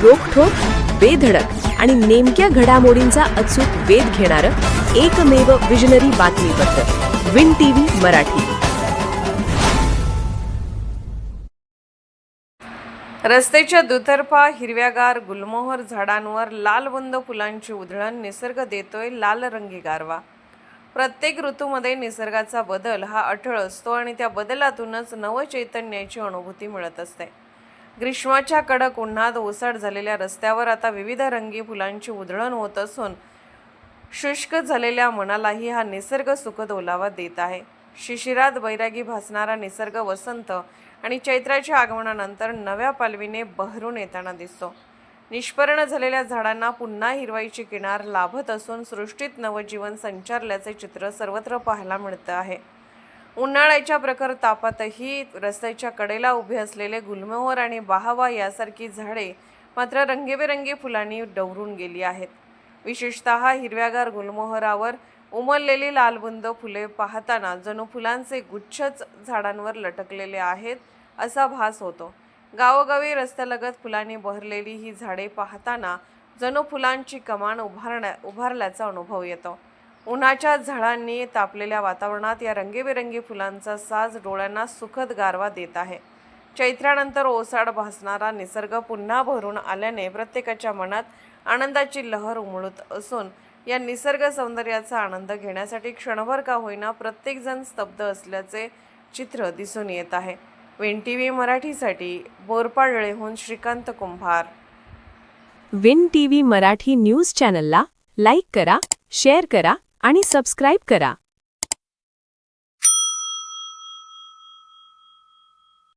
रोखठोक, बेधडक आणि नेमक्या घडामोडींचा अचूक वेध घेणारं एकमेव विजनरी बातमीपत्र विन टीव्ही मराठी. रस्त्याच्या दुतर्फा हिरव्यागार गुलमोहर झाडांवर लालबुंद फुलांची उधळण निसर्ग देतोय लाल रंगी गारवा. प्रत्येक ऋतूमध्ये निसर्गाचा बदल हा अटळ असतो आणि त्या बदलातूनच नवचैतन्याची अनुभूती मिळत असते. ग्रीष्माच्या कडक उन्हात ओसाड झालेल्या रस्त्यावर आता विविध रंगी फुलांची उधळण होत असून शुष्क झालेल्या मनालाही हा निसर्ग सुखद ओलावा देत आहे. शिशिरात बैरागी भासणारा निसर्ग वसंत आणि चैत्राच्या आगमनानंतर नव्या पालवीने बहरून येताना दिसतो. निष्पर्ण झालेल्या झाडांना पुन्हा हिरवाईची किनार लाभत असून सृष्टीत नवजीवन संचारल्याचे चित्र सर्वत्र पाहायला मिळतं आहे. उन्हाळ्याच्या प्रखर तापातही रस्त्याच्या कडेला उभे असलेले गुलमोहर आणि बहावा यासारखी झाडे मात्र रंगीबेरंगी फुलांनी डवरून गेली आहेत. विशेषतः हिरव्यागार गुलमोहरावर उमललेली लालबुंद फुले पाहताना जणू फुलांचे गुच्छच झाडांवर लटकलेले आहेत असा भास होतो. गावोगावी रस्त्यालगत फुलांनी बहरलेली ही झाडे पाहताना जणू फुलांची कमान उभारल्याचा अनुभव येतो. उन्हाच्या झाडांनी तापलेल्या वातावरणात या रंगीबेरंगी फुलांचा साज डोळ्यांना सुखद गारवा देत आहे. चैत्रानंतर ओसाड भासणारा निसर्ग पुन्हा भरून आल्याने प्रत्येकाच्या मनात आनंदाची लहर उमळत असून या निसर्ग सौंदर्याचा आनंद घेण्यासाठी क्षणभर का होईना प्रत्येकजण स्तब्ध असल्याचे चित्र दिसून येत आहे. विन टीव्ही मराठीसाठी बोरपाडळेहून श्रीकांत कुंभार. विन टीव्ही मराठी न्यूज चॅनलला लाईक करा, शेअर करा आणि सबस्क्राईब करा.